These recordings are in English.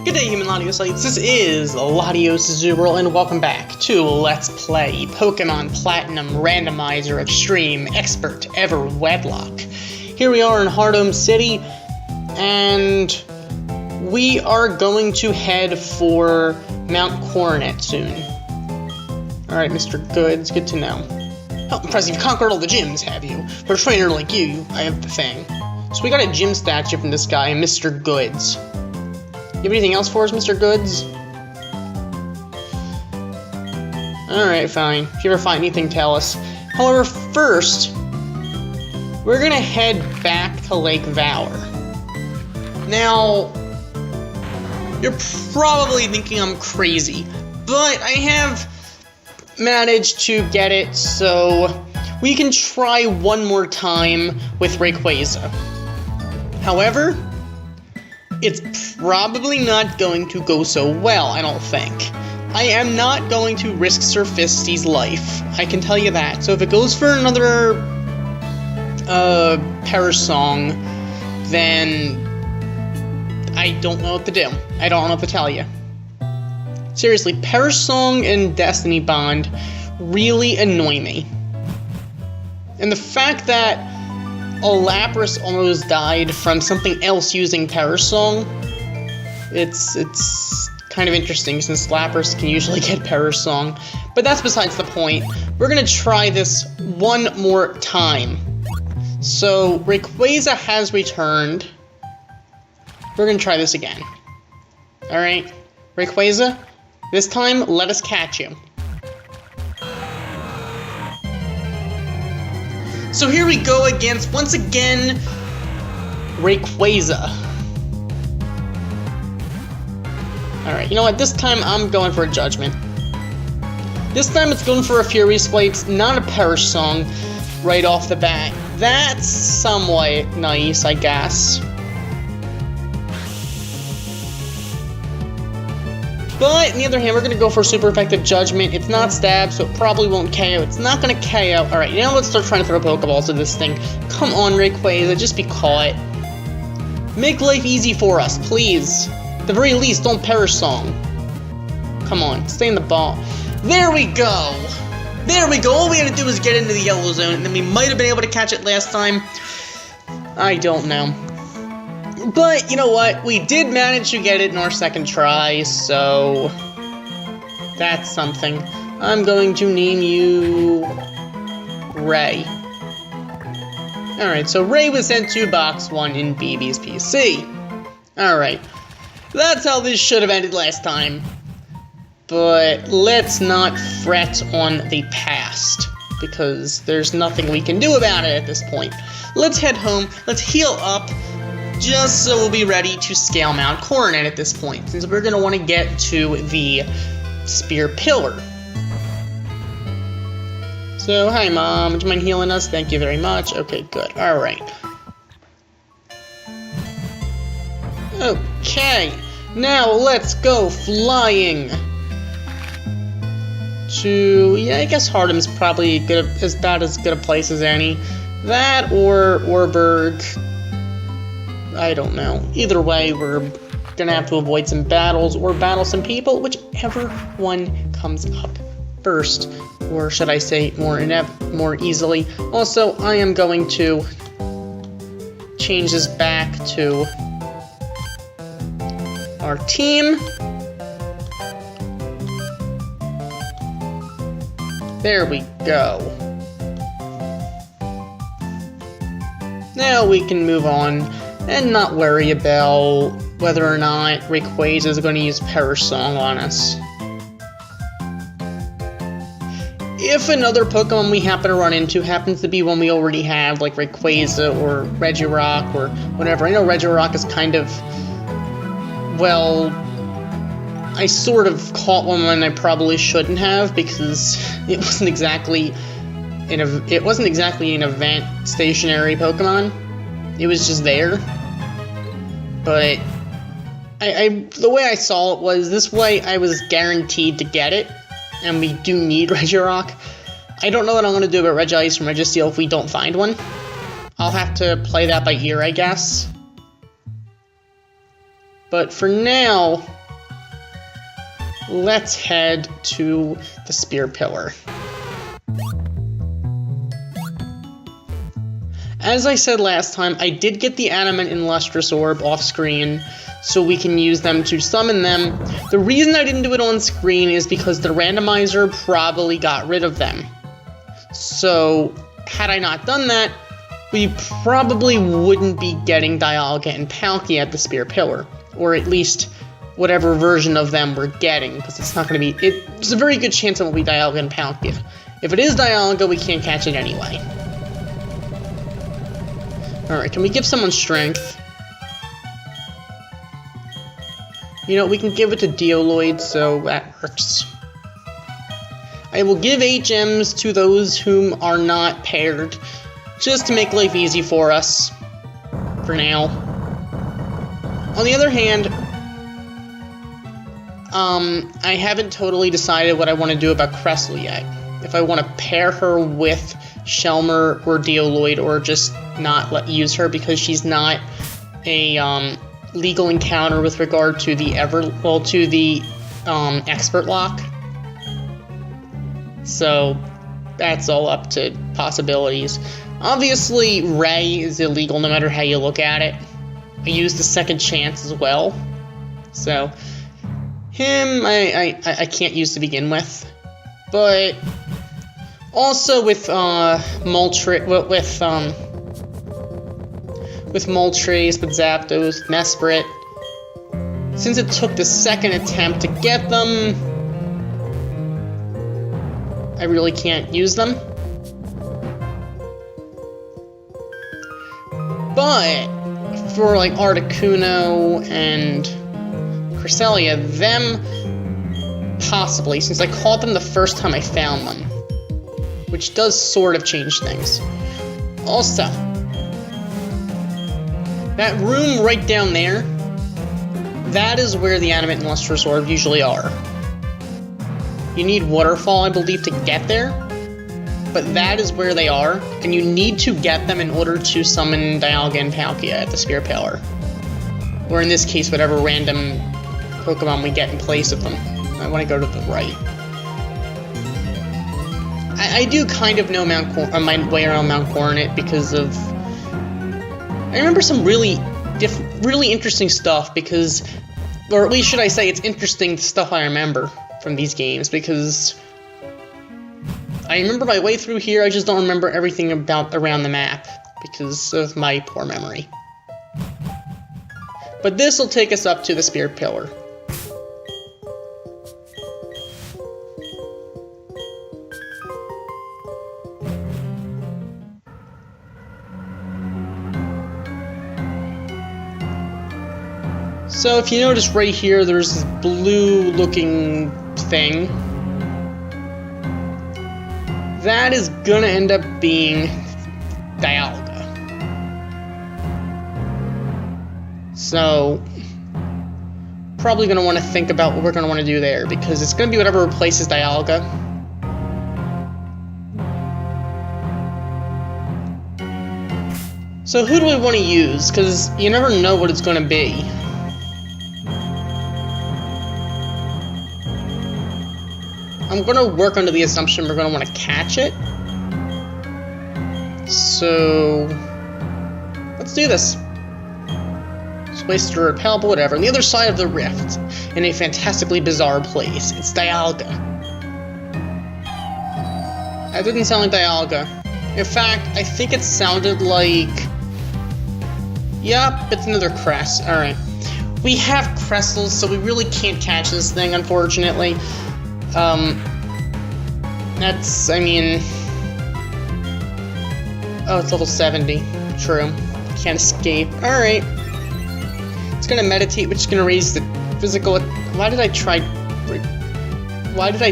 Good day, human Latiosites. This is Latios Azure World, and welcome back to Let's Play Pokemon Platinum Randomizer Extreme Xpert Ever Wedlocke. Here we are in Hardome City, and we are going to head for Mount Coronet soon. Alright, Mr. Goods, good to know. Oh, impressive, you've conquered all the gyms, have you? For a trainer like you, I have the thing. So we got a gym statue from this guy, Mr. Goods. You have anything else for us, Mr. Goods? Alright, fine. If you ever find anything, tell us. However, first, we're gonna head back to Lake Valor. Now, you're probably thinking I'm crazy, but I have managed to get it so we can try one more time with Rayquaza. However, it's probably not going to go so well, I don't think. I am not going to risk Sir Fisty's life, I can tell you that. So if it goes for another Perish Song, then I don't know what to do. I don't know what to tell you. Seriously, Perish Song and Destiny Bond really annoy me. And the fact that a Lapras almost died from something else using Perish Song, it's kind of interesting since Lapras can usually get Perish Song. But that's besides the point. We're gonna try this one more time. So Rayquaza has returned. We're gonna try this again. Alright, Rayquaza, this time let us catch you. So here we go against, once again, Rayquaza. Alright, you know what, this time I'm going for a Judgment. This time it's going for a Fury Spikes, not a Perish Song, right off the bat. That's somewhat nice, I guess. But, on the other hand, we're going to go for Super Effective Judgment. It's not Stab, so it probably won't KO. It's not going to KO. Alright, now let's start trying to throw Pokeballs at this thing. Come on, Rayquaza, just be caught. Make life easy for us, please. At the very least, don't Perish Song. Come on, stay in the ball. There we go! There we go! All we had to do was get into the yellow zone, and then we might have been able to catch it last time. I don't know. But, you know what, we did manage to get it in our second try, so that's something. I'm going to name you Ray. Alright, so Ray was sent to Box 1 in BB's PC. Alright, that's how this should have ended last time. But let's not fret on the past, because there's nothing we can do about it at this point. Let's head home, let's heal up, just so we'll be ready to scale Mount Coronet at this point, since we're going to want to get to the Spear Pillar. So, hi Mom, would you mind healing us? Thank you very much. Okay, good. Alright. Okay, now let's go flying to, yeah, I guess Hardemon's probably about as good a place as any. That or Orberg. I don't know. Either way, we're gonna have to avoid some battles or battle some people, whichever one comes up first, or should I say more easily. Also, I am going to change this back to our team. There we go. Now we can move on and not worry about whether or not Rayquaza is going to use Perish Song on us. If another Pokemon we happen to run into happens to be one we already have, like Rayquaza or Regirock or whatever. I know Regirock is kind of, well, I sort of caught one when I probably shouldn't have, because it wasn't exactly an event stationary Pokemon. It was just there. But the way I saw it was, this way I was guaranteed to get it, and we do need Regirock. I don't know what I'm going to do about Regice and Registeel if we don't find one. I'll have to play that by ear, I guess. But for now, let's head to the Spear Pillar. As I said last time, I did get the Animate and Lustrous Orb off screen, so we can use them to summon them. The reason I didn't do it on screen is because the randomizer probably got rid of them. So, had I not done that, we probably wouldn't be getting Dialga and Palkia at the Spear Pillar. Or at least whatever version of them we're getting, because it's not going to be... There's a very good chance it will be Dialga and Palkia. If it is Dialga, we can't catch it anyway. Alright, can we give someone strength? You know, we can give it to Deoloid, so that works. I will give 8 gems to those whom are not paired, just to make life easy for us. For now. On the other hand, I haven't totally decided what I want to do about Cressel yet. If I want to pair her with Shelmer or Deoloid, or just not use her because she's not a legal encounter with regard to the Xpert lock. So that's all up to possibilities. Obviously, Ray is illegal no matter how you look at it. I used the second chance as well. So him I can't use to begin with. But also with Moltres, with Zapdos, Mesprit, since it took the second attempt to get them, I really can't use them. But for like Articuno and Cresselia, them possibly, since I caught them the first time I found them, which does sort of change things. Also, that room right down there, that is where the Animate and Lustrous Orb usually are. You need Waterfall, I believe, to get there, but that is where they are, and you need to get them in order to summon Dialga and Palkia at the Spear Pillar. Or in this case, whatever random Pokemon we get in place of them. I want to go to the right. I do kind of know my way around Mount Coronet because of... I remember some really interesting stuff because... Or at least should I say it's interesting stuff I remember from these games, because I remember my way through here, I just don't remember everything around the map because of my poor memory. But this will take us up to the Spear Pillar. So if you notice right here, there's this blue-looking thing. That is gonna end up being Dialga. So, probably gonna want to think about what we're gonna want to do there, because it's gonna be whatever replaces Dialga. So who do we want to use? Because you never know what it's gonna be. I'm going to work under the assumption we're going to want to catch it. So, let's do this. Just waste to repel, but whatever. On the other side of the rift, in a fantastically bizarre place, it's Dialga. That didn't sound like Dialga. In fact, I think it sounded like... Yep, it's another Cress. Alright. We have Cressels, so we really can't catch this thing, unfortunately. That's, I mean... Oh, it's level 70. True. Can't escape. Alright. It's gonna meditate, which is gonna raise the physical... Why did I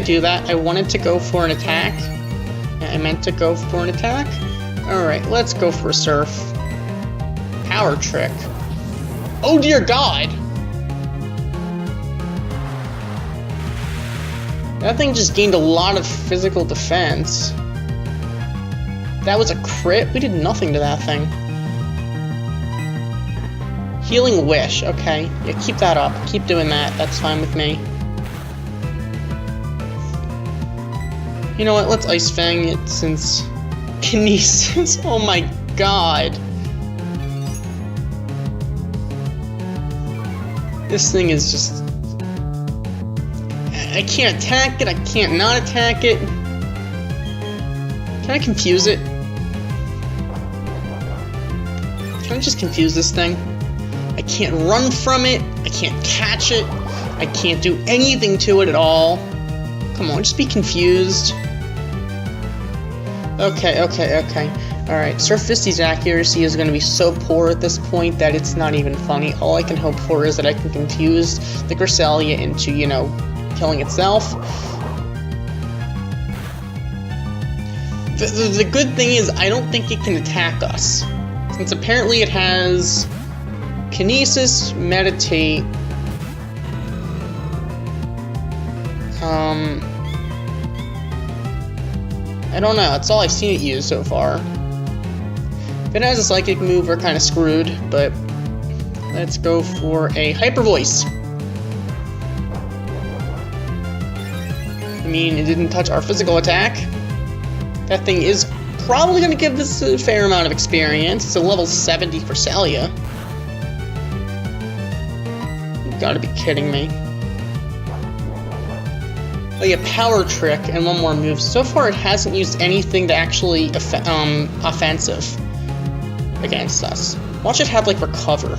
do that? I wanted to go for an attack. I meant to go for an attack. Alright, let's go for a Surf. Power Trick. Oh dear God! That thing just gained a lot of physical defense. That was a crit? We did nothing to that thing. Healing Wish, okay. Yeah, keep that up. Keep doing that. That's fine with me. You know what? Let's Ice Fang it since Kinesis. Oh my god. This thing is just... I can't attack it. I can't not attack it. Can I confuse it? Can I just confuse this thing? I can't run from it. I can't catch it. I can't do anything to it at all. Come on, just be confused. Okay. Alright, Surficity's accuracy is going to be so poor at this point that it's not even funny. All I can hope for is that I can confuse the Cresselia into, you know, killing itself. The good thing is, I don't think it can attack us. Since apparently it has Kinesis, Meditate, I don't know, that's all I've seen it use so far. If it has a Psychic move, we're kind of screwed, but let's go for a Hyper Voice. I mean, it didn't touch our physical attack. That thing is probably going to give this a fair amount of experience. It's a level 70 for Cresselia. You've got to be kidding me. Oh yeah, Power Trick and one more move. So far it hasn't used anything to actually offensive against us. Watch it have like Recover.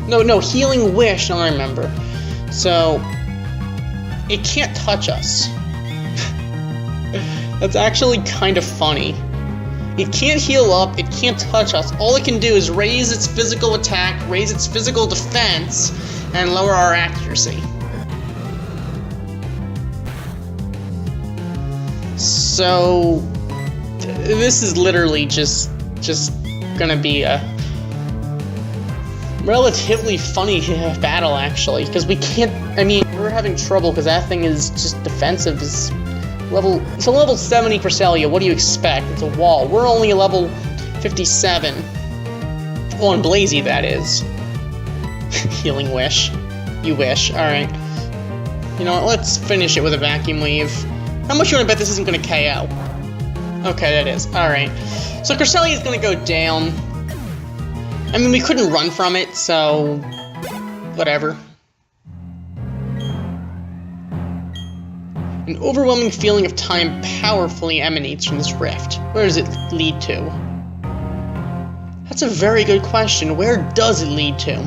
No, Healing Wish, I remember. So it can't touch us. That's actually kind of funny. It can't heal up, it can't touch us. All it can do is raise its physical attack, raise its physical defense, and lower our accuracy. So this is literally just gonna be a relatively funny battle, actually, because we can't. I mean, we're having trouble because that thing is just defensive. It's a level 70 for Cresselia. What do you expect? It's a wall. We're only a level 57. Well, on Blazy, that is. Healing Wish. You wish. All right. You know what? Let's finish it with a Vacuum Wave. How much you want to bet this isn't going to KO? Okay, that is. Alright. So Cresselia is going to go down. I mean, we couldn't run from it, so... whatever. An overwhelming feeling of time powerfully emanates from this rift. Where does it lead to? That's a very good question. Where does it lead to?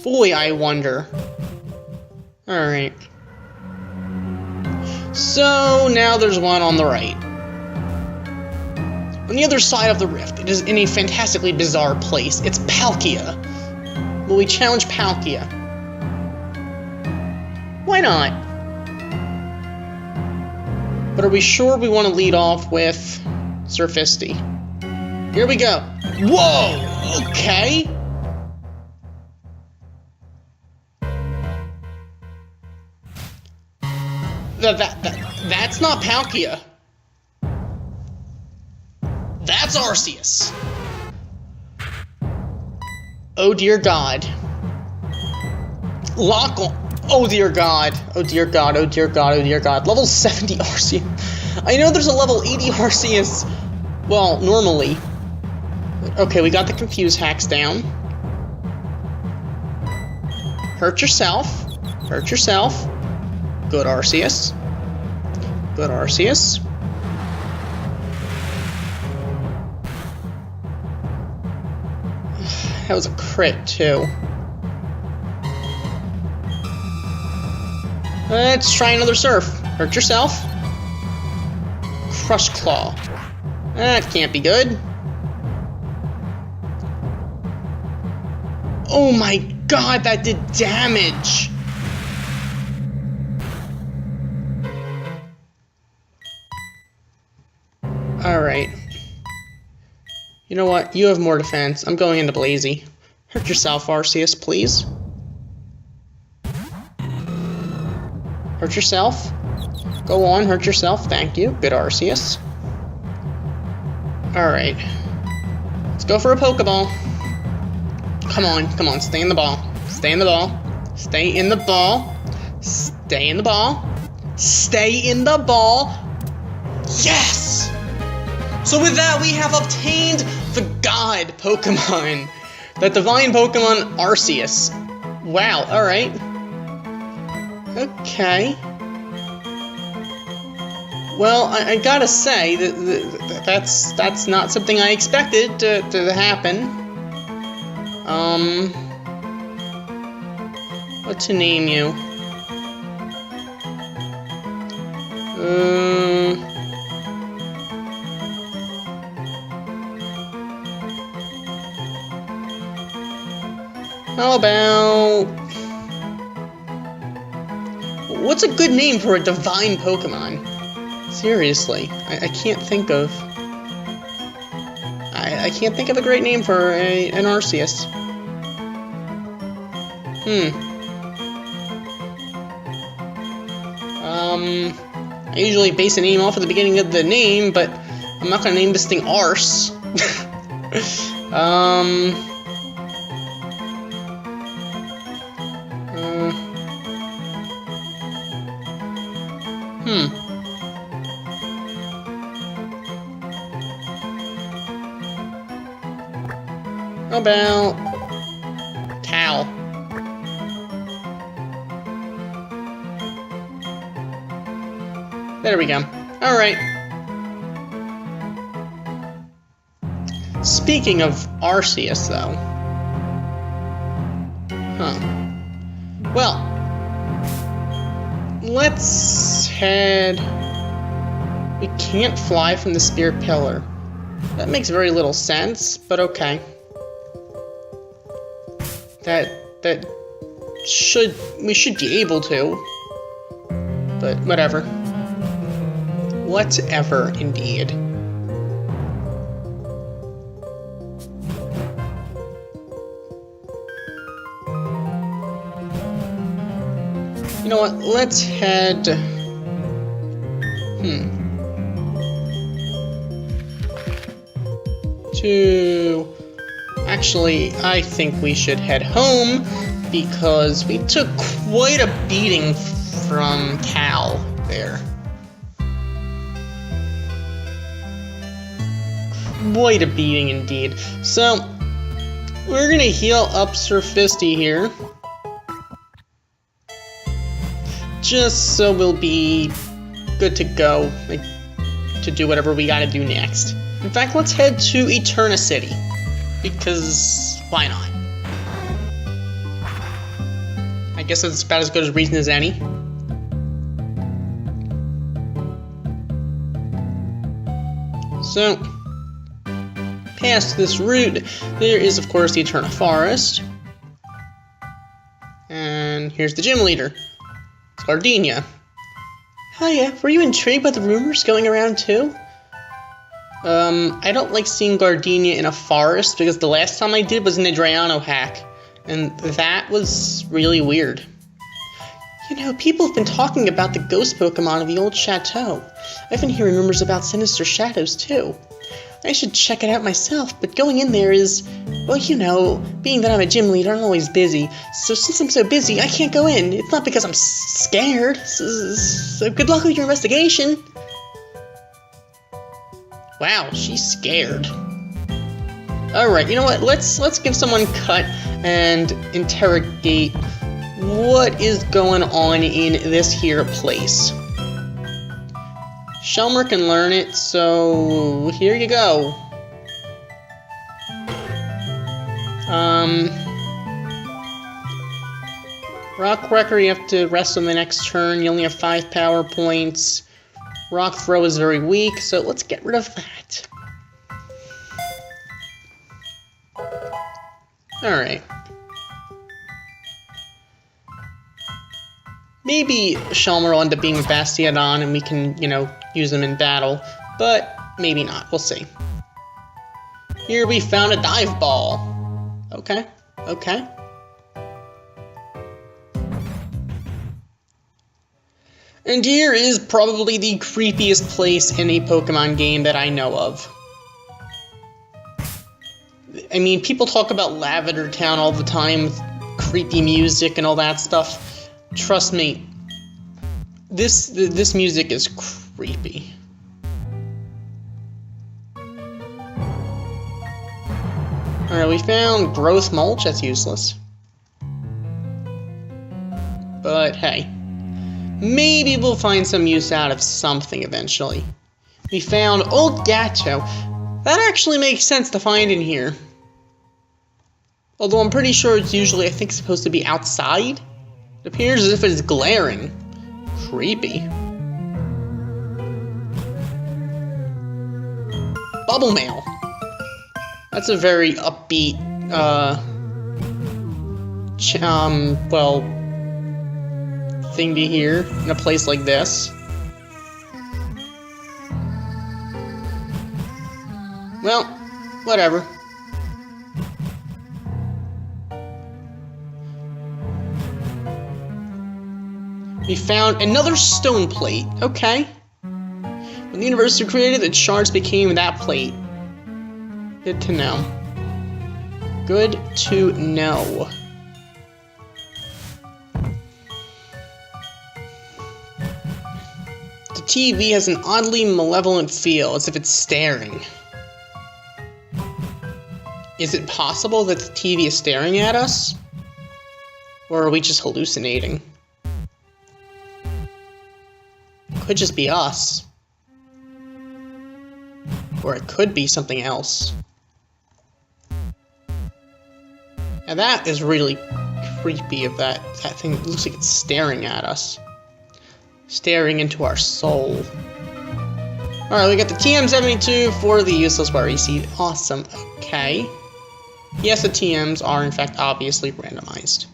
Boy, I wonder. Alright. So, now there's one on the right. On the other side of the rift, it is in a fantastically bizarre place. It's Palkia. Will we challenge Palkia? Why not? But are we sure we want to lead off with Surficity? Here we go. Whoa! Okay! That's not Palkia. That's Arceus. Oh dear God. Lock on. Oh dear God. Oh dear God. Oh dear God. Oh dear God. Level 70 Arceus. I know there's a level 80 Arceus. Well, normally. Okay, we got the Confuse hacks down. Hurt yourself. Hurt yourself. Good Arceus. Good Arceus. That was a crit, too. Let's try another Surf. Hurt yourself. Crush Claw. That can't be good. Oh my God, that did damage! Alright. You know what? You have more defense. I'm going into Blazy. Hurt yourself, Arceus, please. Hurt yourself. Go on, hurt yourself. Thank you. Good Arceus. Alright. Let's go for a Pokeball. Come on, stay in the ball. Stay in the ball. Stay in the ball. Stay in the ball. Stay in the ball. Yes! So with that, we have obtained the God Pokemon. The divine Pokemon Arceus. Wow, alright. Okay. Well, I gotta say, that's not something I expected to happen. What to name you? How about... What's a good name for a divine Pokemon? Seriously, I can't think of... I can't think of a great name for an Arceus. I usually base a name off at the beginning of the name, but I'm not gonna name this thing Arse. How about Cal? There we go. Alright. Speaking of Arceus, though. Well, let's head... We can't fly from the Spirit Pillar. That makes very little sense, but okay. We should be able to. But whatever. Whatever, indeed. You know what? Let's head... to... Actually, I think we should head home, because we took quite a beating from Cal there. Quite a beating indeed. So, we're gonna heal up Sir Fisty here. Just so we'll be good to go, like, to do whatever we gotta do next. In fact, let's head to Eterna City. Because, why not? I guess it's about as good a reason as any. So, past this route, there is, of course, the Eterna Forest. And here's the gym leader. It's Gardenia. Hiya, were you intrigued by the rumors going around too? I don't like seeing Gardenia in a forest, because the last time I did was in a Drayano hack, and that was really weird. You know, people have been talking about the ghost Pokemon of the old chateau. I've been hearing rumors about sinister shadows, too. I should check it out myself, but going in there is, well, you know, being that I'm a gym leader, I'm always busy. So since I'm so busy, I can't go in. It's not because I'm scared. So good luck with your investigation. Wow, she's scared. Alright, you know what? Let's give someone cut and interrogate what is going on in this here place. Shelmer can learn it, so here you go. Rock Wrecker, you have to rest on the next turn. You only have 5 power points. Rock Throw is very weak, so let's get rid of that. Alright. Maybe Shelmer will end up being a Bastiodon and we can, you know, use them in battle, but maybe not. We'll see. Here we found a Dive Ball. Okay, okay. And here is probably the creepiest place in a Pokemon game that I know of. I mean, people talk about Lavender Town all the time, with creepy music and all that stuff. Trust me, this music is creepy. Alright, we found growth mulch. That's useless. But hey, maybe we'll find some use out of something eventually. We found old Gato. That actually makes sense to find in here. Although I'm pretty sure it's usually, I think, supposed to be outside. It appears as if it's glaring. Creepy. Bubble mail. That's a very upbeat, well, thing to hear in a place like this. Well, whatever. We found another stone plate. Okay. When the universe was created, the shards became that plate. Good to know. Good to know. The TV has an oddly malevolent feel, as if it's staring. Is it possible that the TV is staring at us? Or are we just hallucinating? Could just be us. Or it could be something else. And that is really creepy if that thing looks like it's staring at us. Staring into our soul. Alright, we got the TM72 for the useless worry seed. Awesome. Okay. Yes, the TMs are in fact obviously randomized.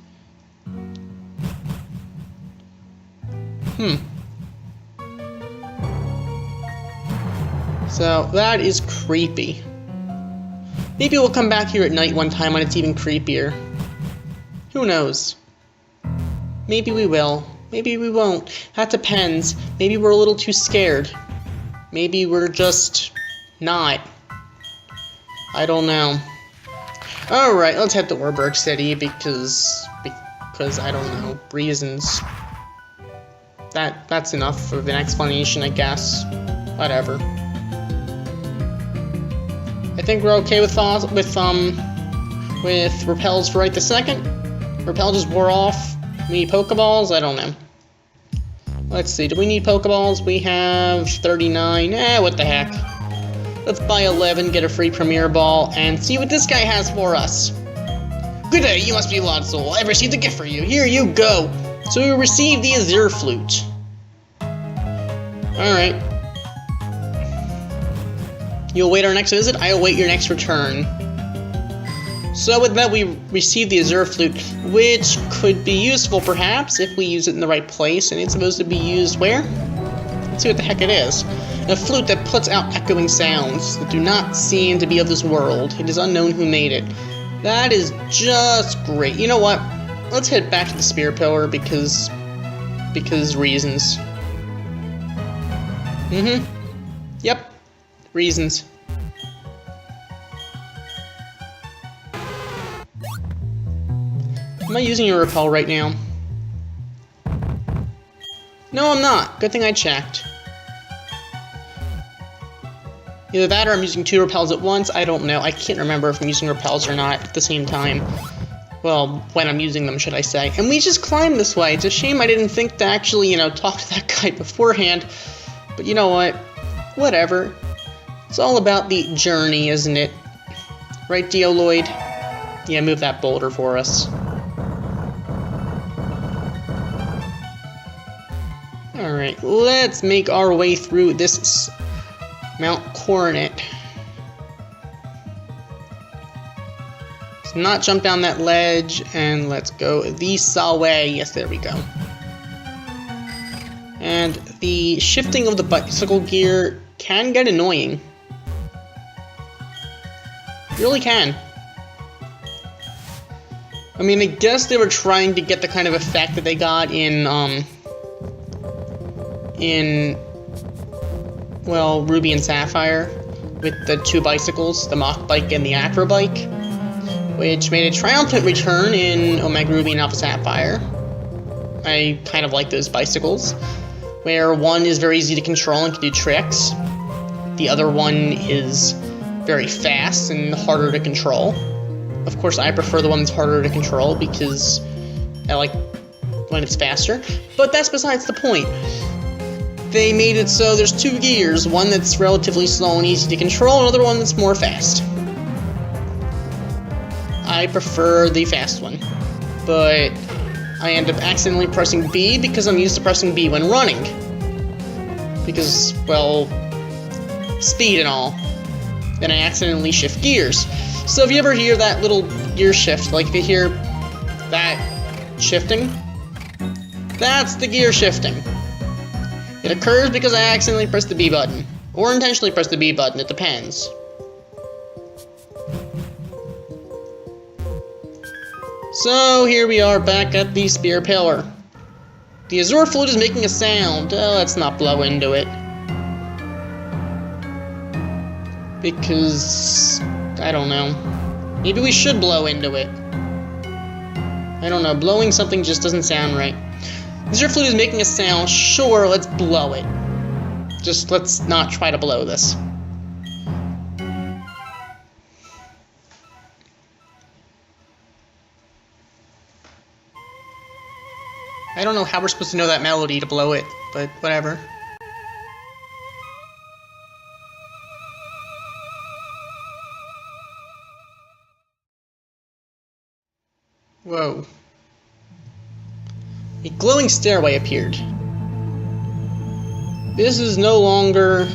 So, that is creepy. Maybe we'll come back here at night one time when it's even creepier. Who knows? Maybe we will. Maybe we won't. That depends. Maybe we're a little too scared. Maybe we're just not. I don't know. Alright, let's head to Warburg City because I don't know, reasons. That's enough of an explanation, I guess. Whatever. I think we're okay with repels for right this second. Repel just wore off. We need Pokeballs? I don't know. Let's see, do we need Pokeballs? We have 39. What the heck. Let's buy 11, get a free Premier Ball, and see what this guy has for us. Good day, you must be Lotso. I've received a gift for you. Here you go. So you received the Azure Flute. Alright. You'll await our next visit, I await your next return. So with that, we received the Azure Flute, which could be useful perhaps if we use it in the right place, and it's supposed to be used where? Let's see what the heck it is. A flute that puts out echoing sounds that do not seem to be of this world. It is unknown who made it. That is just great. You know what? Let's head back to the Spirit Pillar because reasons. Yep. Reasons. Am I using a repel right now? No, I'm not. Good thing I checked. Either that or I'm using 2 repels at once. I don't know. I can't remember if I'm using repels or not at the same time. Well, when I'm using them, should I say. And we just climbed this way. It's a shame I didn't think to actually, talk to that guy beforehand. But you know what? Whatever. It's all about the journey, isn't it? Right, Deoloid? Yeah, move that boulder for us. Alright, let's make our way through this Mount Coronet. Let's not jump down that ledge, and let's go this way. Yes, there we go. And the shifting of the bicycle gear can get annoying. It really can. I mean, I guess they were trying to get the kind of effect that they got in well, Ruby and Sapphire with the 2 bicycles, the Mach Bike and the Acro Bike. which made a triumphant return in Omega Ruby and Alpha Sapphire. I kind of like those bicycles, where one is very easy to control and can do tricks. The other one is very fast and harder to control. Of course, I prefer the one that's harder to control because I like when it's faster, but that's besides the point. They made it so there's two gears, one that's relatively slow and easy to control, another one that's more fast. I prefer the fast one, but I end up accidentally pressing B because I'm used to pressing B when running. Because, well, speed and all. Then I accidentally shift gears. So if you ever hear that little gear shift, like if you hear that shifting, that's the gear shifting. It occurs because I accidentally pressed the B button, or intentionally pressed the B button, it depends. So here we are back at the spear pillar. The Azure Flute is making a sound. Oh, let's not blow into it. Because, I don't know. Maybe we should blow into it. I don't know, blowing something just doesn't sound right. Azure Flute is making a sound, sure, let's blow it. Just let's not try to blow this. I don't know how we're supposed to know that melody to blow it, but whatever. Whoa. A glowing stairway appeared. This is no longer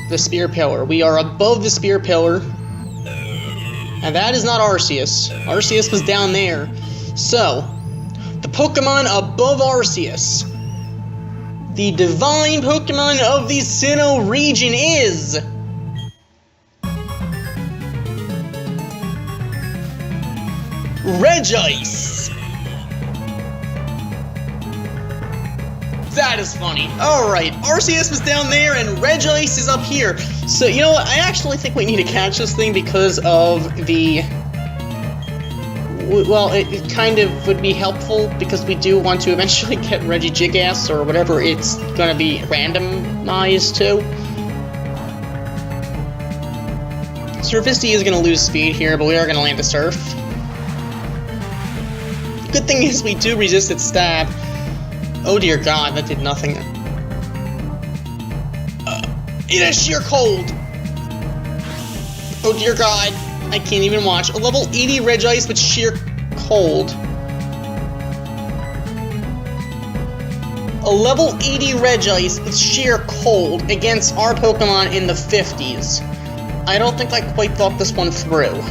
the spear pillar. We are above the spear pillar. And that is not Arceus. Arceus was down there. So, the Pokemon above Arceus, the divine Pokemon of the Sinnoh region is... Regice! That is funny. Alright, Arceus was down there and Regice is up here. So, you know what? I actually think we need to catch this thing because of the... Well, it kind of would be helpful because we do want to eventually get Regigigas or whatever it's gonna be randomized to. Surficity is gonna lose speed here, but we are gonna land a Surf. Good thing is we do resist its stab. Oh dear god, that did nothing. It is sheer cold! Oh dear god, I can't even watch. A level 80 Regice with sheer cold. A level 80 Regice with sheer cold against our Pokemon in the 50s. I don't think I quite thought this one through.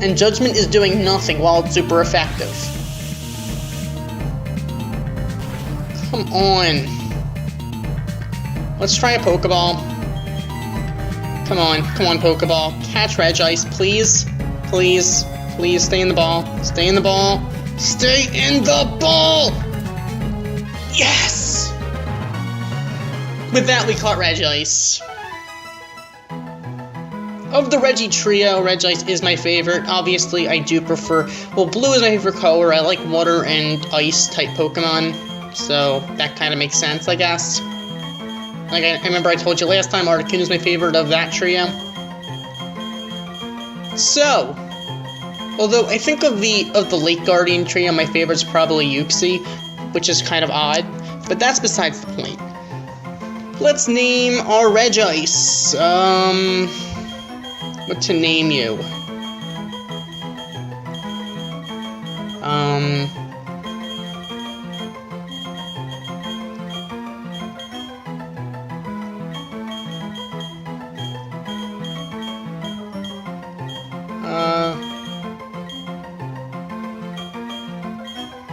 And Judgment is doing nothing while it's super effective. Come on. Let's try a Pokeball. Come on, Pokeball. Catch Regice, please. Please. Please, stay in the ball. Stay in the ball. Stay in the ball! Yes! With that, we caught Regice. Of the Regi trio, Regice is my favorite. Obviously, I do prefer... Well, blue is my favorite color. I like water and ice type Pokemon. So, that kind of makes sense, I guess. Like, I remember I told you last time, Articuno is my favorite of that trio. So, although I think of the Lake Guardian trio, my favorite's probably Uxie, which is kind of odd, but that's besides the point. Let's name our Regice. What to name you?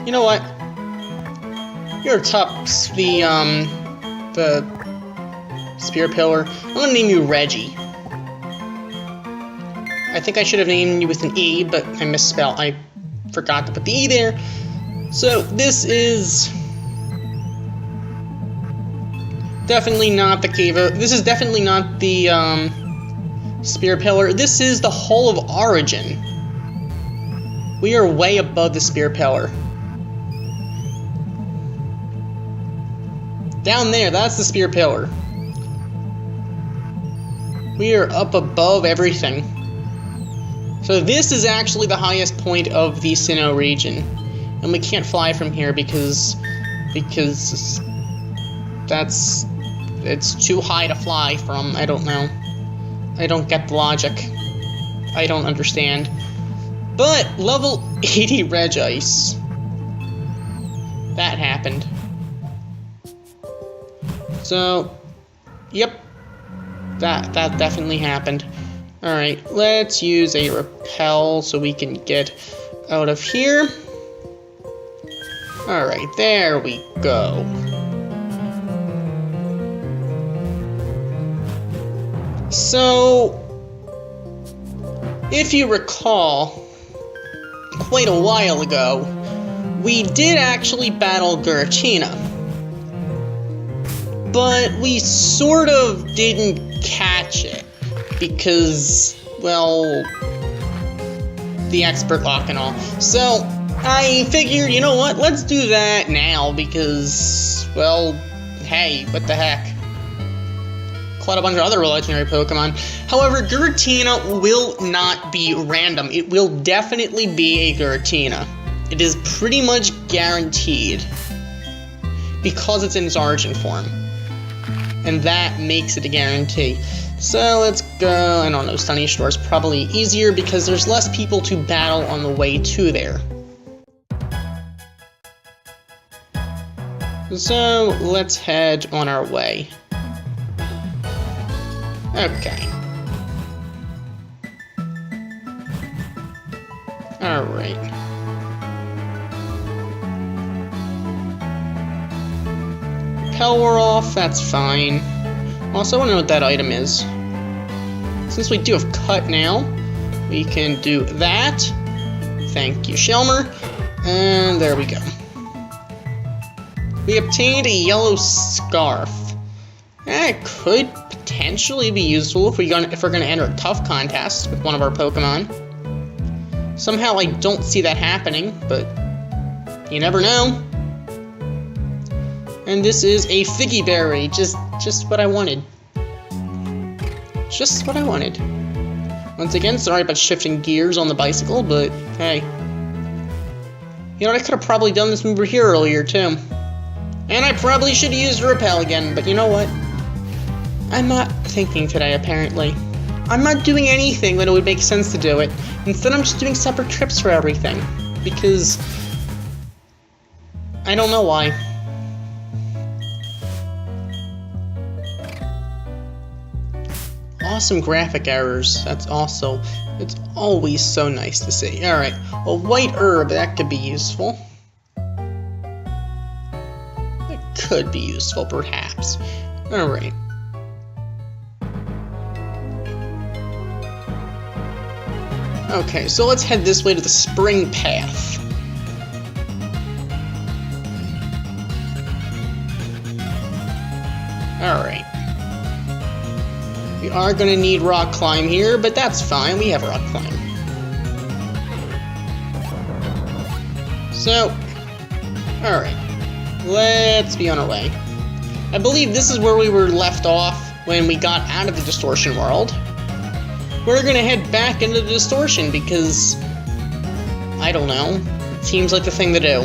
You know what? You're top the spear pillar. I'm gonna name you Reggie. I think I should have named you with an E, but I misspelled. I forgot to put the E there. So this is definitely not the cave. This is definitely not the Spear Pillar. This is the whole of Origin. We are way above the Spear Pillar. Down there, that's the Spear Pillar. We are up above everything. So this is actually the highest point of the Sinnoh region. And we can't fly from here because it's too high to fly from. I don't know. I don't get the logic. I don't understand. But level 80 Regice. That happened. So, yep. That definitely happened. Alright, let's use a repel so we can get out of here. Alright, there we go. So, if you recall, quite a while ago, we did actually battle Giratina. But we sort of didn't catch it because, well, the Xpert lock and all. So, I figured, you know what, let's do that now because, well, hey, what the heck. Caught a bunch of other legendary Pokemon. However, Giratina will not be random. It will definitely be a Giratina. It is pretty much guaranteed because it's in its origin form. And that makes it a guarantee. So let's go, I don't know, Sunny Shore is probably easier because there's less people to battle on the way to there. So let's head on our way. Okay. Alright. Power off, that's fine. Also, I want to know what that item is. Since we do have cut now, we can do that. Thank you, Shelmer. And there we go. We obtained a yellow scarf. That could potentially be useful if we're gonna enter a tough contest with one of our Pokemon. Somehow I don't see that happening, but you never know. And this is a Figgy Berry, just what I wanted. Just what I wanted. Once again, sorry about shifting gears on the bicycle, but hey. You know, I could have probably done this move here earlier too. And I probably should have used Repel again, but you know what? I'm not thinking today, apparently. I'm not doing anything that it would make sense to do it. Instead, I'm just doing separate trips for everything. Because I don't know why. Awesome graphic errors. That's also, it's always so nice to see. Alright, a white herb, that could be useful. That could be useful, perhaps. Alright. Okay, so let's head this way to the spring path. Alright. We are going to need rock climb here, but that's fine. We have rock climb. So, alright. Let's be on our way. I believe this is where we were left off when we got out of the Distortion World. We're going to head back into the Distortion because, I don't know, it seems like the thing to do.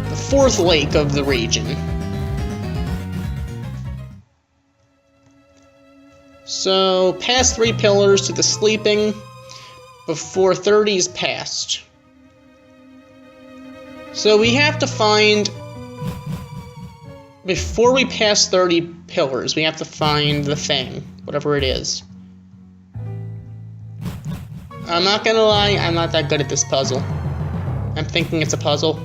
The fourth lake of the region. So, past 3 pillars to the sleeping before 30 is passed. So we have to find, before we pass 30 pillars, we have to find the thing, whatever it is. I'm not gonna lie, I'm not that good at this puzzle. I'm thinking it's a puzzle.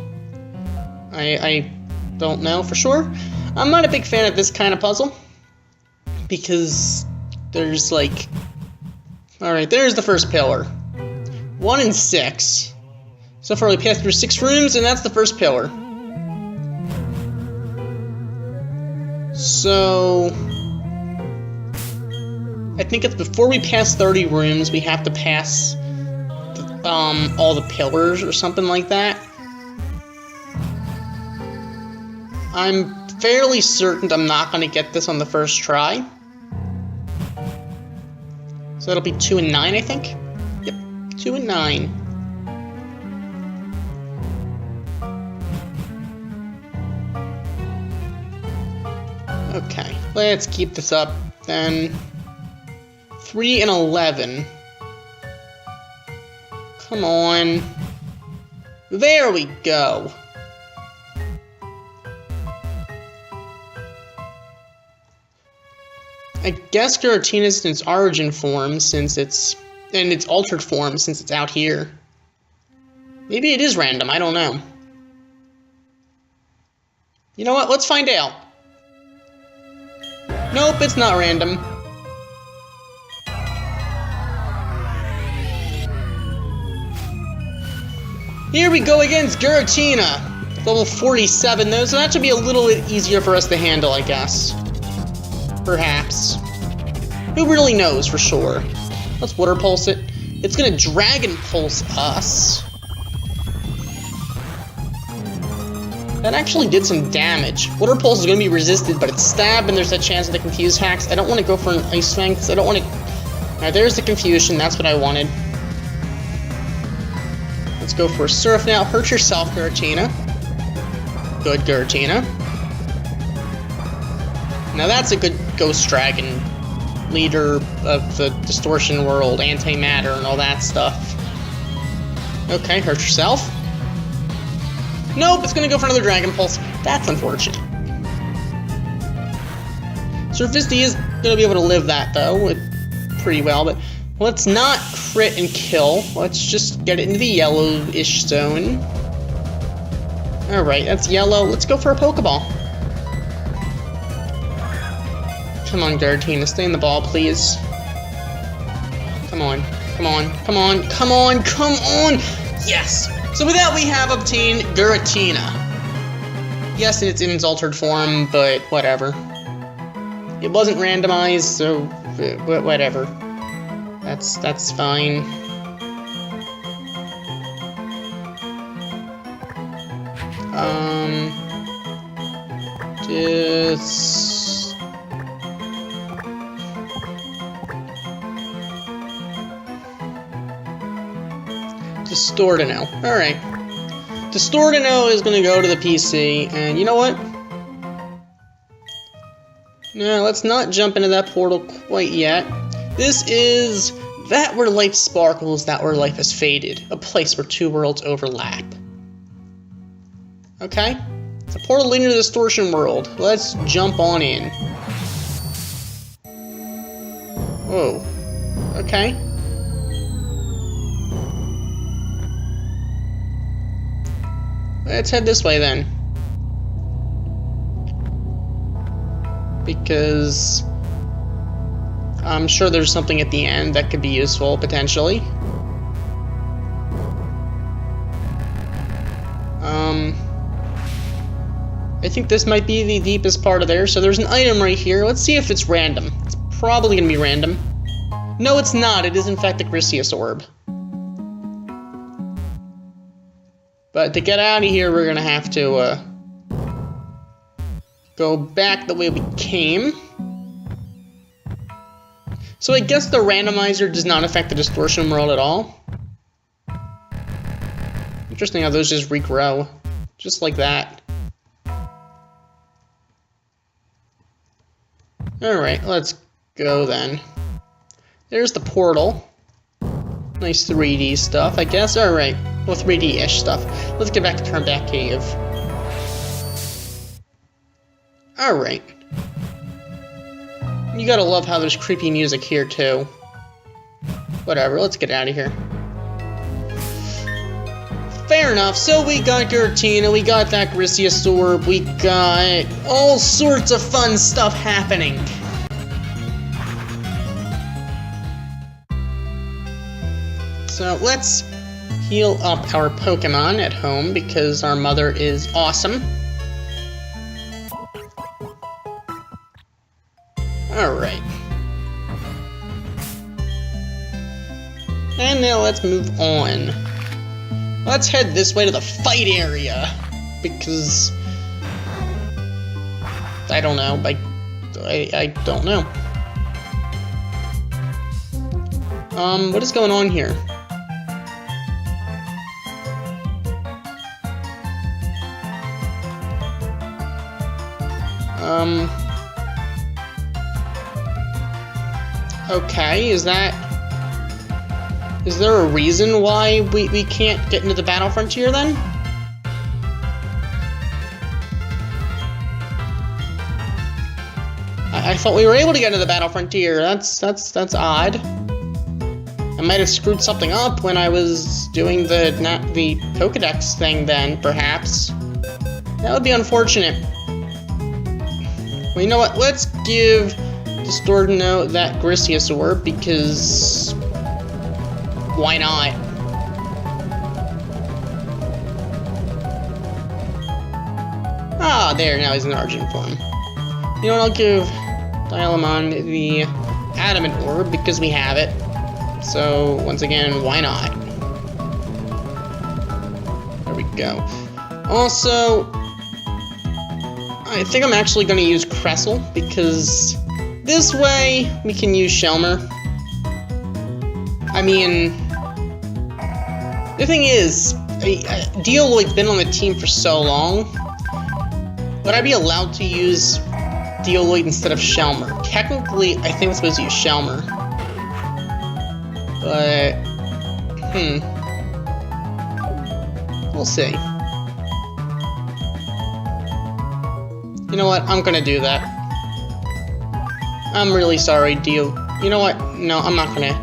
I don't know for sure. I'm not a big fan of this kind of puzzle, because there's like... Alright, there's the first pillar. 1 and 6. So far we passed through 6 rooms, and that's the first pillar. So... I think it's before we pass 30 rooms, we have to pass all the pillars or something like that. I'm fairly certain I'm not going to get this on the first try. So that'll be 2 and 9, I think. Yep, 2 and 9. Okay, let's keep this up then. 3 and 11. Come on. There we go. I guess Giratina's in its origin form since it's in its altered form since it's out here. Maybe it is random, I don't know. You know what? Let's find out. Nope, it's not random. Here we go against Giratina. Level 47 though, so that should be a little bit easier for us to handle, I guess. Perhaps. Who really knows for sure? Let's Water Pulse it. It's gonna Dragon Pulse us. That actually did some damage. Water Pulse is gonna be resisted, but it's Stab, and there's a chance of the Confuse hacks. I don't want to go for an Ice Fang, because I don't want to... Alright, there's the Confusion. That's what I wanted. Let's go for a Surf now. Hurt yourself, Giratina. Good, Giratina. Now that's a good Ghost Dragon, leader of the Distortion World, antimatter, and all that stuff. Okay, hurt yourself. Nope, it's gonna go for another Dragon Pulse. That's unfortunate. Surfisty is gonna be able to live that, though, pretty well, but let's not crit and kill. Let's just get it into the yellowish zone. Alright, that's yellow. Let's go for a Pokeball. Come on, Giratina, stay in the ball, please. Come on, come on, come on, come on, come on! Yes! So with that, we have obtained Giratina. Yes, it's in its altered form, but whatever. It wasn't randomized, so whatever. That's fine. Just... Distortino. Alright. Distortino is going to go to the PC, and you know what? No, let's not jump into that portal quite yet. This is that where life sparkles, that where life has faded. A place where two worlds overlap. Okay? It's a portal leading to the Distortion World. Let's jump on in. Whoa. Okay. Let's head this way then. Because I'm sure there's something at the end that could be useful, potentially. I think this might be the deepest part of there. So there's an item right here. Let's see if it's random. It's probably going to be random. No, it's not. It is, in fact, the Griseous Orb. But to get out of here, we're going to have to go back the way we came. So I guess the randomizer does not affect the Distortion World at all. Interesting how those just regrow. Just like that. Alright, let's go then. There's the portal. Nice 3D stuff, I guess. Alright, well, 3D-ish stuff. Let's get back to Turnback Cave. Alright. You gotta love how there's creepy music here, too. Whatever, let's get out of here. Fair enough, so we got Giratina, we got that Griseous Orb, we got all sorts of fun stuff happening. So let's heal up our Pokemon at home because our mother is awesome. Alright. And now let's move on. Let's head this way to the fight area. Because... I don't know. I don't know. What is going on here? Okay, is there a reason why we can't get into the battle frontier then? I thought we were able to get into the battle frontier. That's odd. I might have screwed something up when I was doing the Pokedex thing then, perhaps. That would be unfortunate. Well, you know what? Let's give Distortion that Regice orb, because why not? Ah, there, now he's in Argent form. You know what, I'll give Dialamon the Adamant orb, because we have it. So, once again, why not? There we go. Also, I think I'm actually going to use Cressel, because this way we can use Shelmer. I mean, the thing is, Dialloy's been on the team for so long. Would I be allowed to use Dialloy instead of Shelmer? Technically, I think I'm supposed to use Shelmer. But, we'll see. You know what? I'm gonna do that. I'm really sorry, You know what? No, I'm not gonna.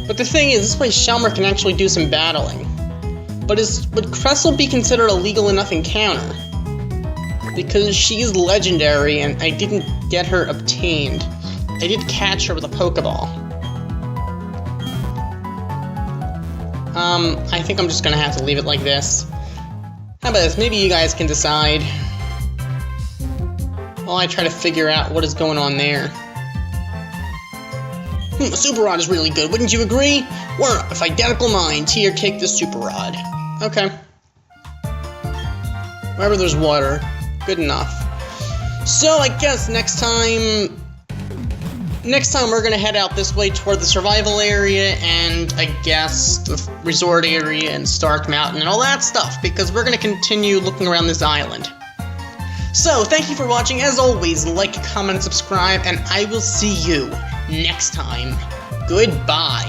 But the thing is, this way Shelmer can actually do some battling. But would Cressel be considered a legal enough encounter? Because she is legendary and I didn't get her obtained. I did catch her with a Pokeball. I think I'm just gonna have to leave it like this. How about this? Maybe you guys can decide while I try to figure out what is going on there. A Super Rod is really good, wouldn't you agree? We're of identical minds. Here, take this Super Rod. Okay. Wherever there's water. Good enough. So, I guess next time we're gonna head out this way toward the survival area and, I guess, the resort area and Stark Mountain and all that stuff, because we're gonna continue looking around this island. So, thank you for watching. As always, like, comment, and subscribe, and I will see you next time. Goodbye.